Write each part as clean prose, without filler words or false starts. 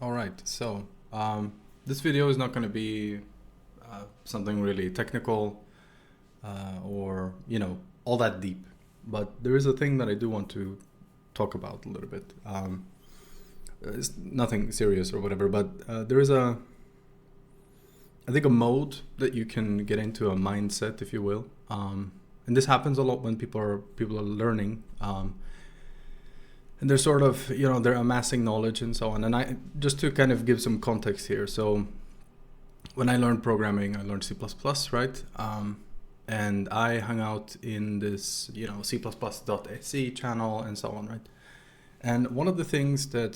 All right, so this video is not going to be something really technical or all that deep, but there is a thing that I do want to talk about a little bit. It's nothing serious or whatever, but there is I think a mode that you can get into, a mindset, if you will, and this happens a lot when people are learning. And they're sort of, they're amassing knowledge and so on. And I just to kind of give some context here. So when I learned programming, I learned C++, right? And I hung out in this, C++.se channel and so on, right? And one of the things that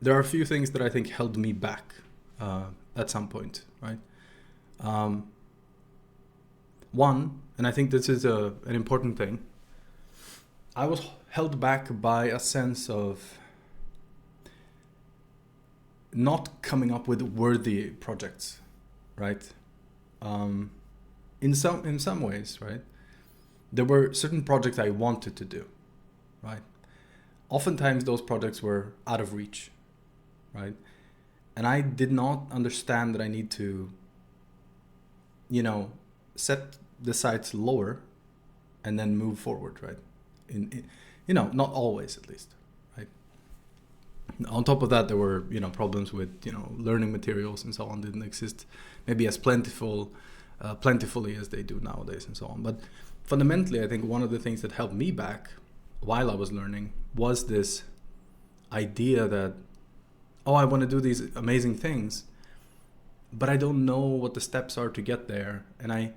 there are a few things that I think held me back at some point, right? One, and I think this is an important thing, I was held back by a sense of not coming up with worthy projects, right? In some ways, right? There were certain projects I wanted to do, right? Oftentimes those projects were out of reach, right? And I did not understand that I need to, set the sights lower and then move forward, right? Not always, at least, right? On top of that, there were problems with learning materials and so on didn't exist maybe as plentifully as they do nowadays and so on. But fundamentally, I think one of the things that held me back while I was learning was this idea that I want to do these amazing things, but I don't know what the steps are to get there, and I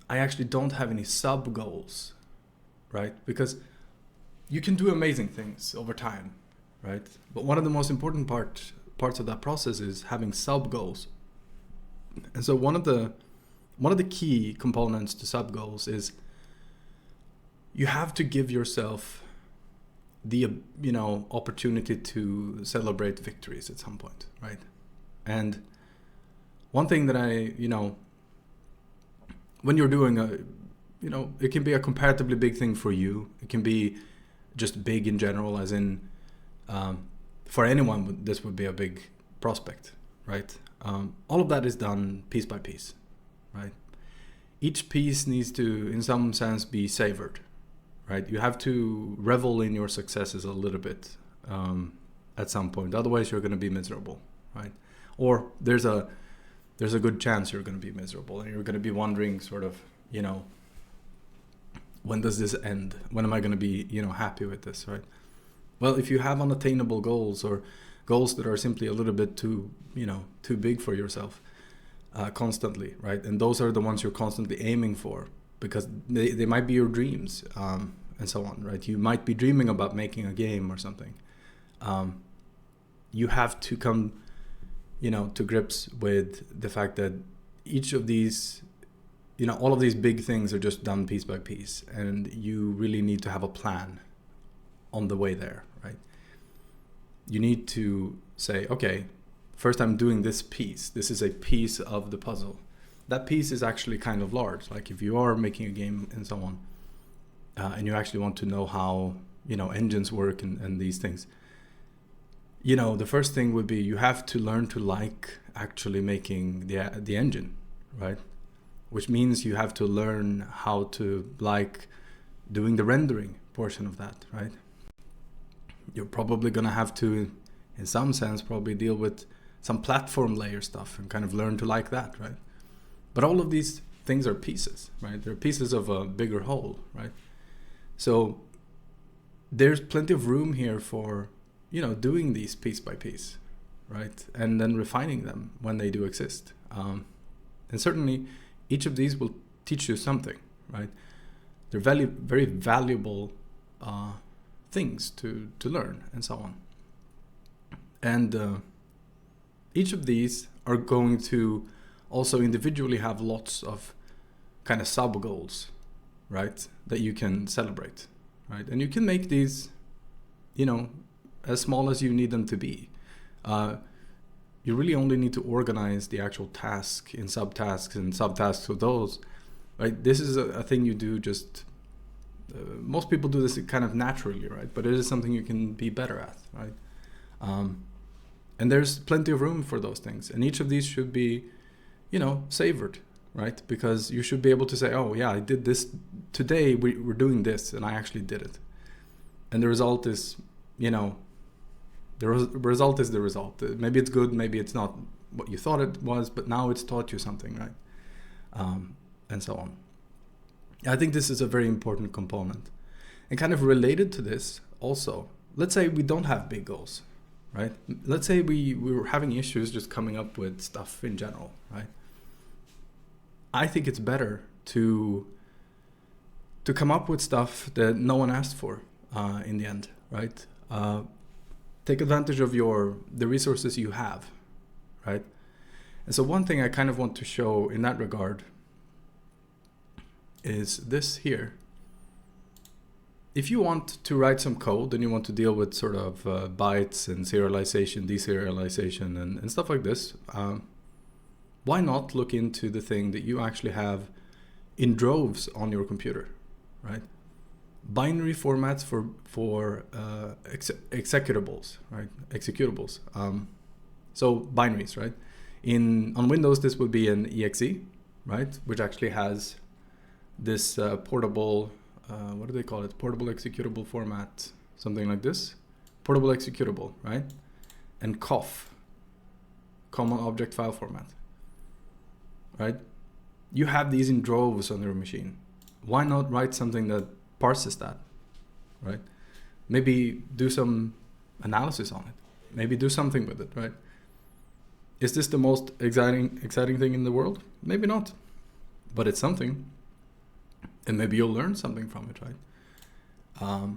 actually don't have any sub goals. Right? Because you can do amazing things over time, right? But one of the most important parts of that process is having sub goals. And so one of the key components to sub goals is you have to give yourself the opportunity to celebrate victories at some point, right? And one thing that when you're doing it can be a comparatively big thing for you. It can be just big in general, as in, for anyone, this would be a big prospect, right? All of that is done piece by piece, right? Each piece needs to, in some sense, be savored, right? You have to revel in your successes a little bit at some point. Otherwise, you're going to be miserable, right? Or there's a good chance you're going to be miserable, and you're going to be wondering when does this end? When am I going to be, happy with this, right? Well, if you have unattainable goals or goals that are simply a little bit too big for yourself constantly, right? And those are the ones you're constantly aiming for because they might be your dreams and so on, right? You might be dreaming about making a game or something. You have to come, to grips with the fact that each of these all of these big things are just done piece by piece, and you really need to have a plan on the way there, right? You need to say, okay, first I'm doing this piece. This is a piece of the puzzle. That piece is actually kind of large. Like if you are making a game and so on, and you actually want to know how, engines work and these things, the first thing would be you have to learn to like actually making the engine, right? Which means you have to learn how to like doing the rendering portion of that, right? You're probably going to have to, in some sense, probably deal with some platform layer stuff and kind of learn to like that, right? But all of these things are pieces, right? They're pieces of a bigger whole, right? So there's plenty of room here for, doing these piece by piece, right? And then refining them when they do exist. And certainly, each of these will teach you something, right? They're very valuable things to learn and so on. And each of these are going to also individually have lots of kind of sub goals, right? That you can celebrate, right? And you can make these, as small as you need them to be. You really only need to organize the actual task in subtasks and subtasks of those, right? This is a thing you do just, most people do this kind of naturally, right? But it is something you can be better at, right? And there's plenty of room for those things. And each of these should be, savored, right? Because you should be able to say, oh yeah, I did this today. We're doing this and I actually did it. And the result is, the result is the result. Maybe it's good, maybe it's not what you thought it was, but now it's taught you something, right? And so on. I think this is a very important component. And kind of related to this also, let's say we don't have big goals, right? Let's say we were having issues just coming up with stuff in general, right? I think it's better to come up with stuff that no one asked for in the end, right? Take advantage of the resources you have, right? And so one thing I kind of want to show in that regard is this here. If you want to write some code and you want to deal with sort of bytes and serialization, deserialization, and stuff like this, why not look into the thing that you actually have in droves on your computer, right? Binary formats for executables, right? Executables. So binaries, right? On Windows, this would be an exe, right? Which actually has this portable, what do they call it? Portable executable format, something like this. Portable executable, right? And COF, common object file format, right? You have these in droves on your machine. Why not write something that parses that, right? Maybe do some analysis on it. Maybe do something with it, right? Is this the most exciting thing in the world? Maybe not, but it's something. And maybe you'll learn something from it, right?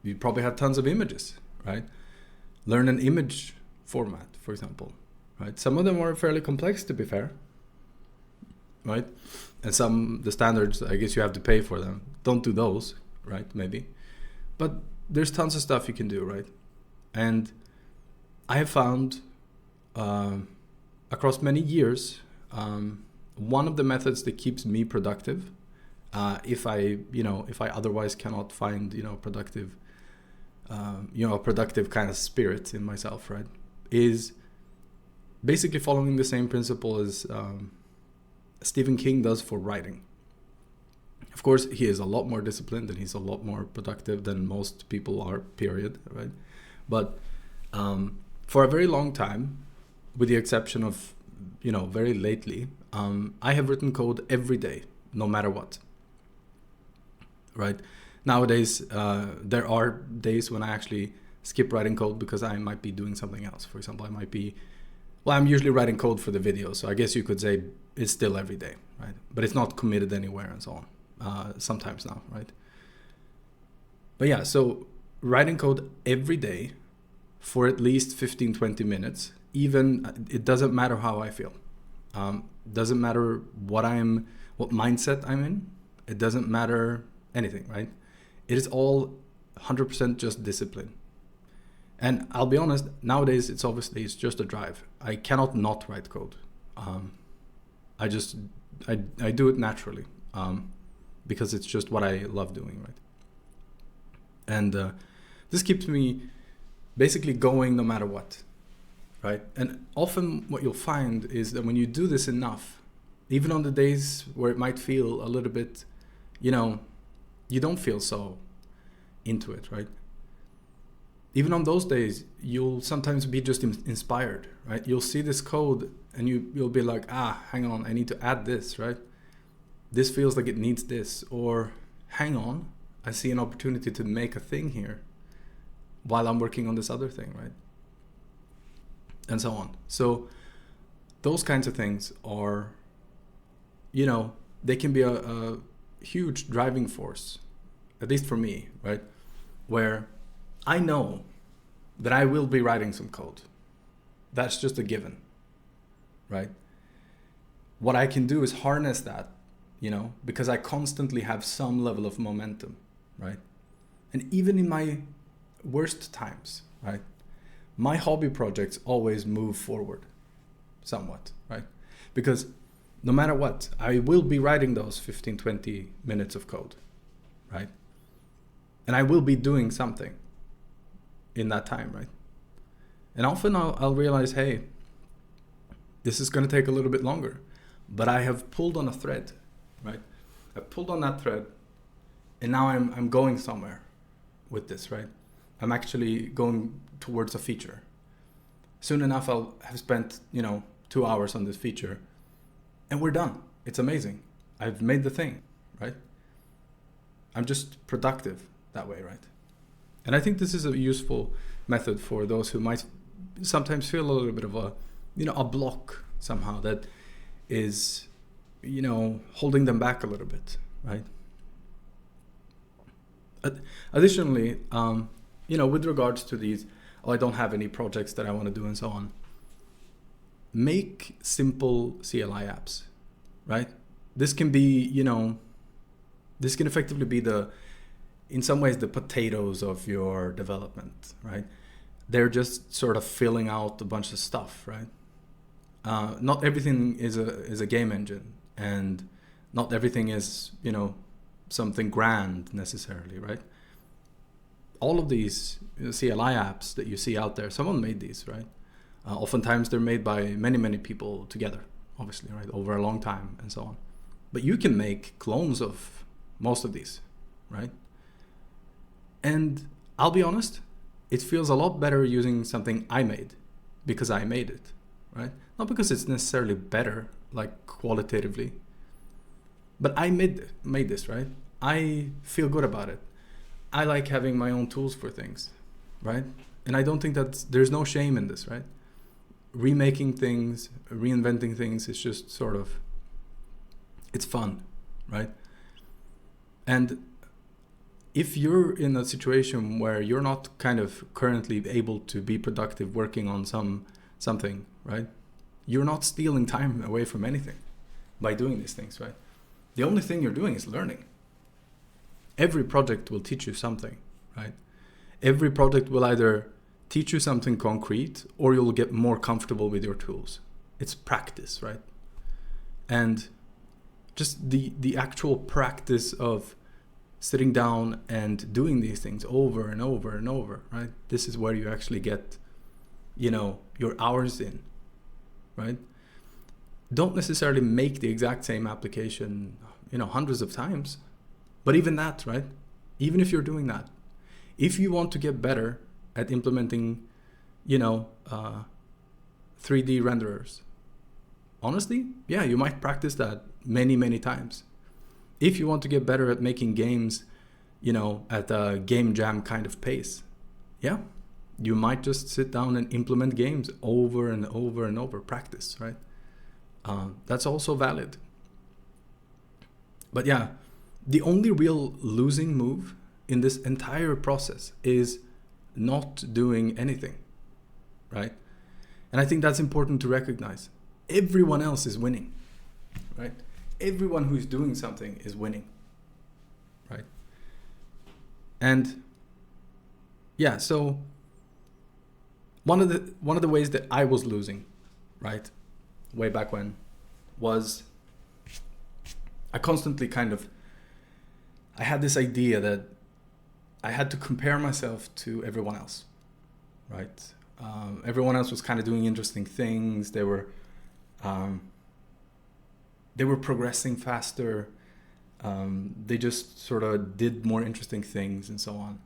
You probably have tons of images, right? Learn an image format, for example, right? Some of them are fairly complex, to be fair, right? And the standards, I guess you have to pay for them. Don't do those, right? Maybe. But there's tons of stuff you can do, right? And I have found across many years, one of the methods that keeps me productive, if I otherwise cannot find, productive, a productive kind of spirit in myself, right, is basically following the same principle as Stephen King does for writing. Of course, he is a lot more disciplined and he's a lot more productive than most people are, period, right? But for a very long time, with the exception of, very lately, I have written code every day, no matter what, right? Nowadays, there are days when I actually skip writing code because I might be doing something else. For example, I'm usually writing code for the video, so I guess you could say it's still every day, right? But it's not committed anywhere and so on, sometimes now, right? But yeah, so writing code every day for at least 15-20 minutes, even, it doesn't matter how I feel. Doesn't matter what mindset I'm in. It doesn't matter anything, right? It is all 100% just discipline. And I'll be honest, nowadays it's just a drive. I cannot not write code. I do it naturally, because it's just what I love doing, right? And this keeps me basically going no matter what, right? And often what you'll find is that when you do this enough, even on the days where it might feel a little bit, you don't feel so into it, right? Even on those days, you'll sometimes be just inspired, right? You'll see this code and you'll be like, hang on, I need to add this, right? This feels like it needs this. Or hang on, I see an opportunity to make a thing here while I'm working on this other thing, right? And so on. So those kinds of things are, they can be a huge driving force, at least for me, right? Where I know that I will be writing some code. That's just a given, right? What I can do is harness that, because I constantly have some level of momentum, right? And even in my worst times, right, my hobby projects always move forward somewhat, right? Because no matter what, I will be writing those 15-20 minutes of code, right? And I will be doing something in that time, right? And often I'll realize, hey, this is going to take a little bit longer, but I have pulled on a thread, right? I pulled on that thread, and now I'm going somewhere with this, right? I'm actually going towards a feature. Soon enough, I'll have spent, 2 hours on this feature, and we're done. It's amazing. I've made the thing, right? I'm just productive that way, right? And I think this is a useful method for those who might sometimes feel a little bit of a block somehow that is, holding them back a little bit, right? Additionally, with regards to these, I don't have any projects that I want to do and so on. Make simple CLI apps, right? This can be, this can effectively be in some ways, the potatoes of your development, right? They're just sort of filling out a bunch of stuff, right? Not everything is a game engine, and not everything is, something grand necessarily, right? All of these CLI apps that you see out there, someone made these, right? Oftentimes they're made by many, many people together, obviously, right? Over a long time and so on. But you can make clones of most of these, right? And I'll be honest, it feels a lot better using something I made because I made it, right? Not because it's necessarily better, like qualitatively, but I made this, right? I feel good about it. I like having my own tools for things, right? And I don't think there's no shame in this, right? Remaking things, reinventing things is just sort of, it's fun, right? And if you're in a situation where you're not kind of currently able to be productive working on something, right? You're not stealing time away from anything by doing these things, right? The only thing you're doing is learning. Every project will teach you something, right? Every project will either teach you something concrete or you'll get more comfortable with your tools. It's practice, right? And just the actual practice of sitting down and doing these things over and over and over, right? This is where you actually get, your hours in, right? Don't necessarily make the exact same application, hundreds of times. But even that, right? Even if you're doing that, if you want to get better at implementing, 3D renderers, honestly, yeah, you might practice that many, many times. If you want to get better at making games, at a game jam kind of pace, yeah, you might just sit down and implement games over and over and over, practice, right? That's also valid. But yeah, the only real losing move in this entire process is not doing anything, right? And I think that's important to recognize. Everyone else is winning, right? Everyone who's doing something is winning, right? And yeah, so one of the ways that I was losing, right, way back when, was I constantly I had this idea that I had to compare myself to everyone else, right? Everyone else was kind of doing interesting things. They were progressing faster. They just sort of did more interesting things and so on.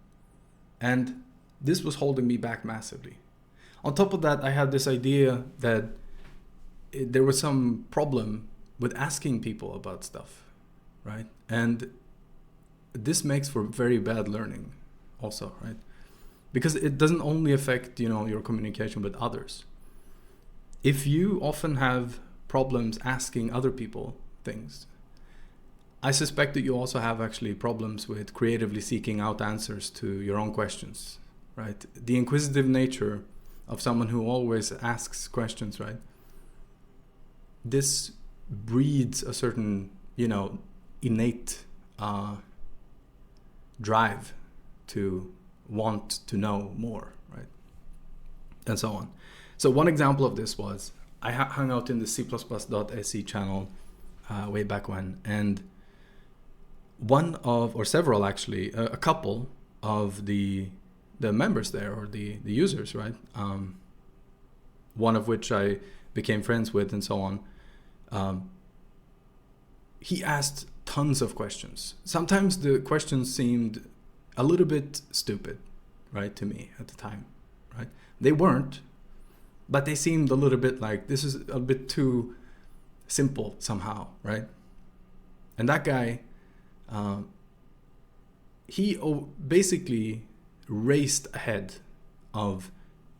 And this was holding me back massively. On top of that, I had this idea that there was some problem with asking people about stuff, right? And this makes for very bad learning also, right? Because it doesn't only affect, your communication with others. If you often have problems asking other people things, I suspect that you also have actually problems with creatively seeking out answers to your own questions, right? The inquisitive nature of someone who always asks questions, right? This breeds a certain, innate drive to want to know more, right? And so on. So one example of this was I hung out in the C++.se channel way back when, and several actually, a couple of the members there, or the users, right? one of which I became friends with and so on, he asked tons of questions. Sometimes the questions seemed a little bit stupid, right, to me at the time, right? They weren't, but they seemed a little bit like, this is a bit too simple somehow, right? And that guy, he basically raced ahead of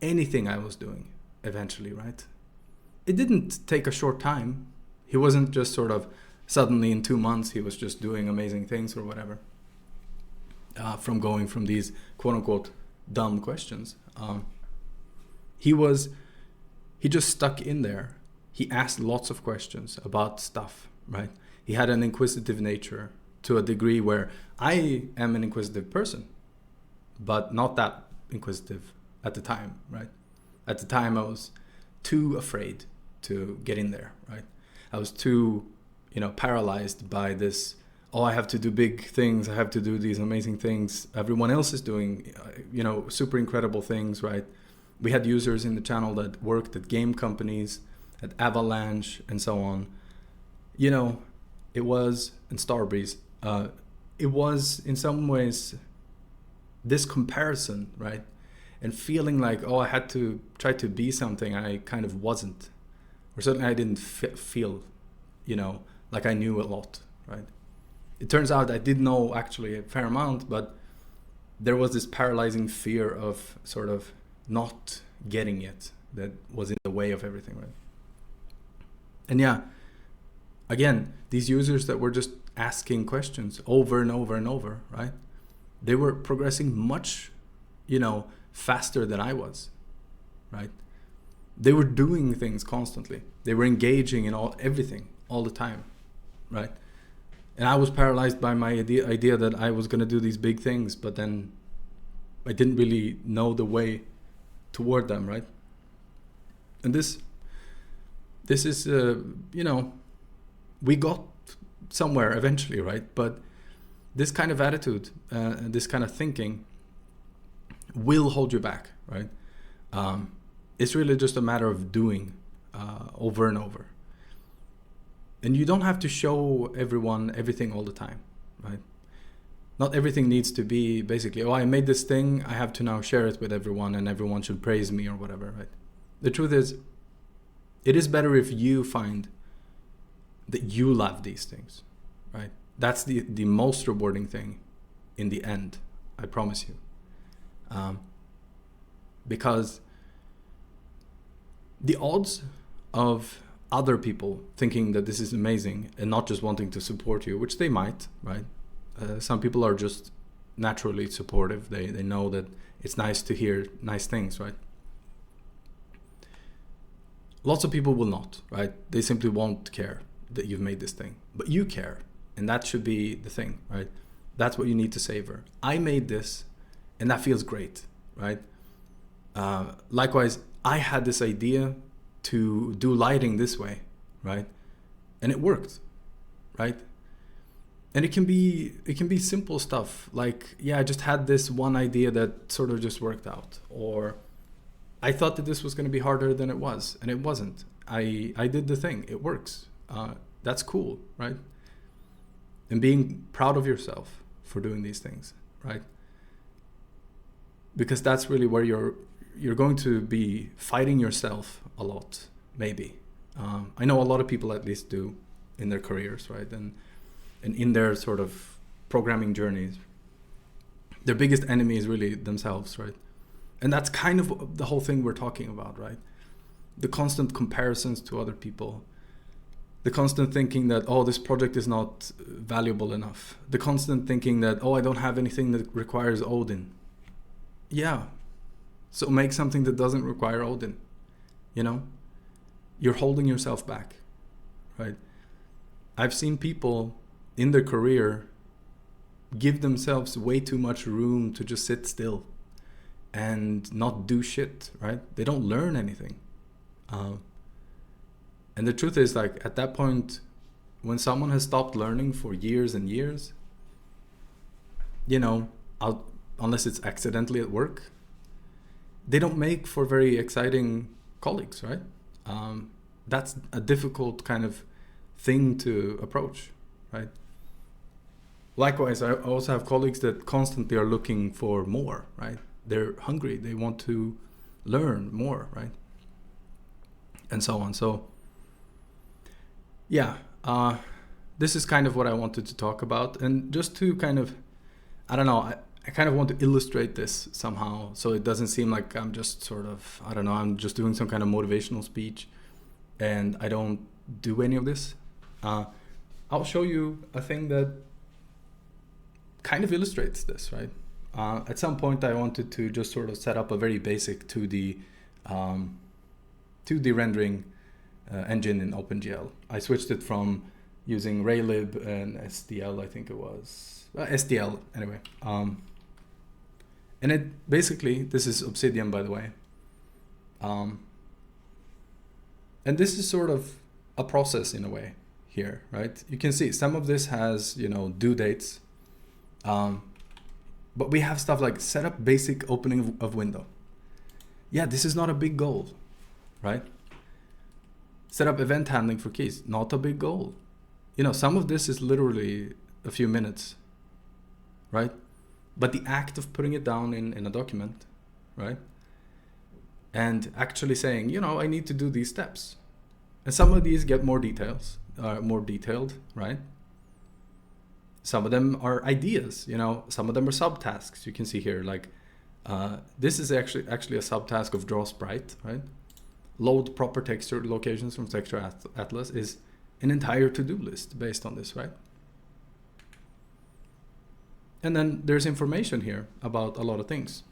anything I was doing eventually, right? It didn't take a short time. He wasn't just sort of suddenly in 2 months, he was just doing amazing things or whatever. From going from these quote unquote dumb questions. He just stuck in there. He asked lots of questions about stuff, right? He had an inquisitive nature to a degree where I am an inquisitive person, but not that inquisitive at the time, right? At the time, I was too afraid to get in there, right? I was too, paralyzed by this, oh, I have to do big things. I have to do these amazing things. Everyone else is doing, super incredible things, right? We had users in the channel that worked at game companies, at Avalanche, and so on. It was, and Starbreeze, it was in some ways this comparison, right? And feeling like, oh, I had to try to be something I kind of wasn't. Or certainly I didn't feel, like I knew a lot, right? It turns out I did know actually a fair amount, but there was this paralyzing fear of sort of not getting it that was in the way of everything, right? And yeah, again, these users that were just asking questions over and over and over, right? They were progressing much, faster than I was, right? They were doing things constantly. They were engaging in everything all the time, right? And I was paralyzed by my idea that I was going to do these big things, but then I didn't really know the way toward them, right? And this is, we got somewhere eventually, right? But this kind of attitude, this kind of thinking will hold you back, right? It's really just a matter of doing over and over. And you don't have to show everyone everything all the time, right? Not everything needs to be basically, oh, I made this thing, I have to now share it with everyone and everyone should praise me or whatever, right? The truth is, it is better if you find that you love these things, right? That's the most rewarding thing in the end, I promise you. Because the odds of other people thinking that this is amazing and not just wanting to support you, which they might, right? Some people are just naturally supportive. They know that it's nice to hear nice things, right? Lots of people will not, right? They simply won't care that you've made this thing, but you care, and that should be the thing, right? That's what you need to savor. I made this, and that feels great, right? Likewise, I had this idea to do lighting this way, right? And it worked, right? And it can be simple stuff like, yeah, I just had this one idea that sort of just worked out, or I thought that this was going to be harder than it was, and it wasn't. I did the thing. It works. That's cool, right? And being proud of yourself for doing these things, right? Because that's really where you're going to be fighting yourself a lot, maybe. I know a lot of people at least do in their careers, right? And in their sort of programming journeys. Their biggest enemy is really themselves, right? And that's kind of the whole thing we're talking about, right? The constant comparisons to other people. The constant thinking that, oh, this project is not valuable enough. The constant thinking that, oh, I don't have anything that requires Odin. Yeah. So make something that doesn't require Odin. You're holding yourself back, right? I've seen people in their career give themselves way too much room to just sit still and not do shit, right? They don't learn anything. And the truth is, like, at that point, when someone has stopped learning for years and years, unless it's accidentally at work, they don't make for very exciting colleagues, right? That's a difficult kind of thing to approach, right? Likewise, I also have colleagues that constantly are looking for more, right? They're hungry, they want to learn more, right? And so on. So yeah, this is kind of what I wanted to talk about. And just to kind of, I don't know, I kind of want to illustrate this somehow so it doesn't seem like I'm just sort of, I don't know, I'm just doing some kind of motivational speech and I don't do any of this. I'll show you a thing that kind of illustrates this, right? At some point I wanted to just sort of set up a very basic 2D rendering engine in OpenGL. I switched it from using Raylib and SDL, I think it was. SDL, anyway. And it basically, this is Obsidian, by the way. And this is sort of a process in a way here, right? You can see some of this has, due dates. But we have stuff like set up basic opening of window. Yeah, this is not a big goal, right? Set up event handling for keys, not a big goal. Some of this is literally a few minutes, right? But the act of putting it down in a document, right? And actually saying, I need to do these steps. And some of these get more detailed, right? Some of them are ideas, some of them are subtasks. You can see here, like, this is actually a subtask of draw sprite, right? Load proper texture locations from Texture Atlas is an entire to-do list based on this, right? And then there's information here about a lot of things,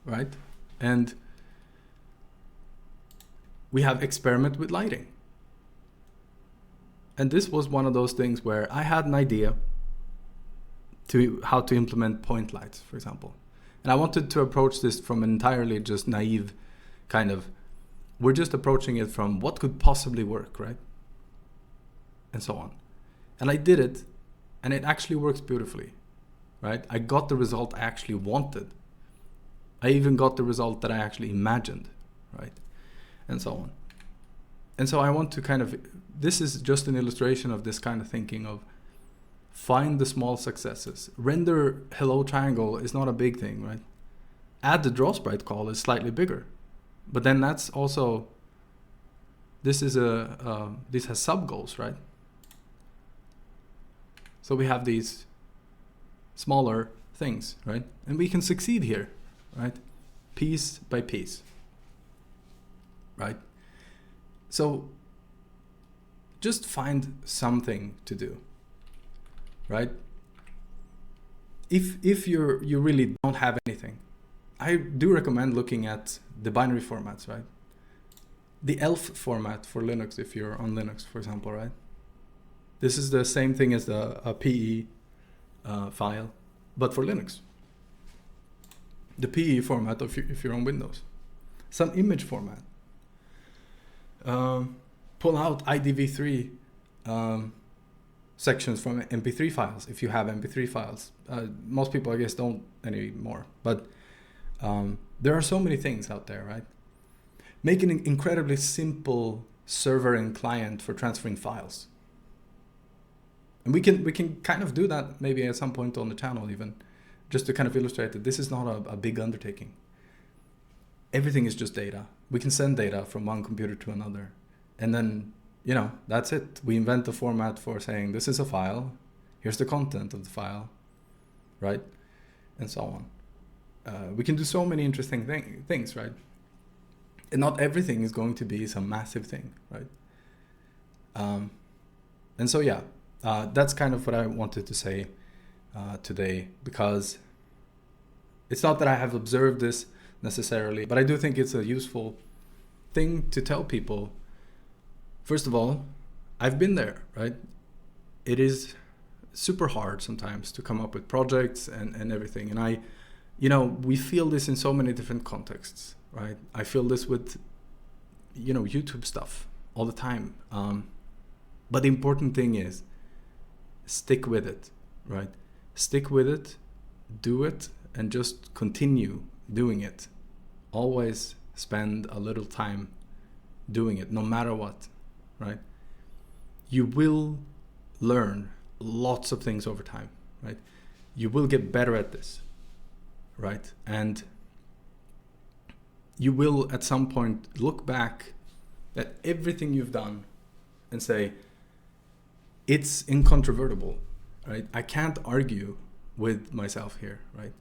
right? And we have experiment with lighting. And this was one of those things where I had an idea to how to implement point lights, for example. And I wanted to approach this from an entirely just naive kind of, we're just approaching it from what could possibly work, right? And so on. And I did it, and it actually works beautifully, right? I got the result I actually wanted. I even got the result that I actually imagined, right? And so on. And so I want to kind of, this is just an illustration of this kind of thinking of find the small successes. Render hello triangle is not a big thing, right? Add the draw sprite call is slightly bigger. But then that's also, this has sub goals, right? So we have these smaller things, right? And we can succeed here, right? Piece by piece, right? So just find something to do, right? If you really don't have anything, I do recommend looking at the binary formats, right? The ELF format for Linux, if you're on Linux, for example, right? This is the same thing as a PE file, but for Linux. The PE format if you're on Windows. Some image format. Pull out IDV3 sections from MP3 files if you have MP3 files. Most people, I guess, don't anymore, but there are so many things out there, right? Make an incredibly simple server and client for transferring files. And we can kind of do that maybe at some point on the channel even, just to kind of illustrate that this is not a big undertaking. Everything is just data. We can send data from one computer to another. And then, that's it. We invent a format for saying this is a file, here's the content of the file, right? And so on. We can do so many interesting things, right? And not everything is going to be some massive thing, right? And so, yeah, that's kind of what I wanted to say today, because it's not that I have observed this necessarily, but I do think it's a useful thing to tell people. First of all, I've been there, right? It is super hard sometimes to come up with projects and everything. And we feel this in so many different contexts, right? I feel this with, YouTube stuff all the time. But the important thing is stick with it, right? Stick with it, do it, and just continue doing it. Always spend a little time doing it, no matter what, right? You will learn lots of things over time, right? You will get better at this, right? And you will at some point look back at everything you've done and say, it's incontrovertible, right? I can't argue with myself here, right?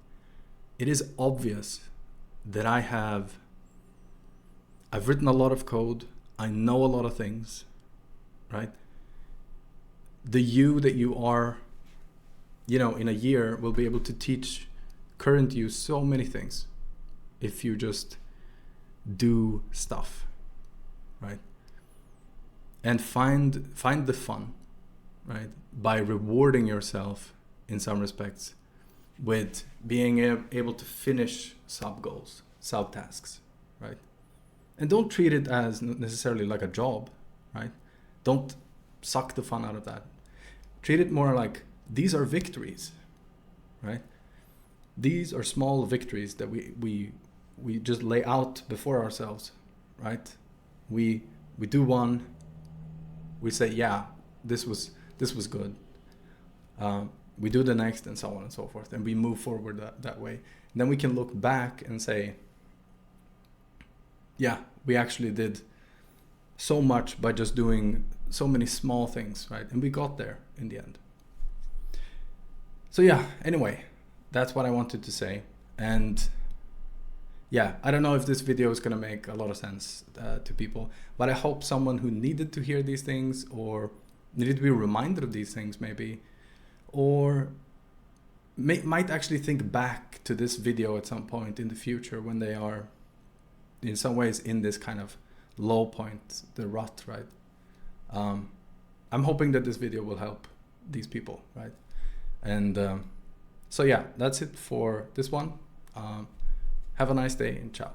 It is obvious that I've written a lot of code. I know a lot of things, right? The you that you are, in a year will be able to teach current you so many things if you just do stuff, right? And find the fun, right? By rewarding yourself in some respects with being able to finish sub goals, sub tasks, right? And don't treat it as necessarily like a job, right? Don't suck the fun out of that. Treat it more like these are victories, right? These are small victories that we just lay out before ourselves, right? We do one, we say, yeah, this was good. We do the next, and so on and so forth, and we move forward that way. And then we can look back and say, yeah, we actually did so much by just doing so many small things, right? And we got there in the end. So yeah, anyway, that's what I wanted to say. And yeah, I don't know if this video is going to make a lot of sense to people, but I hope someone who needed to hear these things, or needed to be reminded of these things maybe, or might actually think back to this video at some point in the future when they are in some ways in this kind of low point, the rut, right? I'm hoping that this video will help these people, right? And so yeah, that's it for this one. Have a nice day and ciao.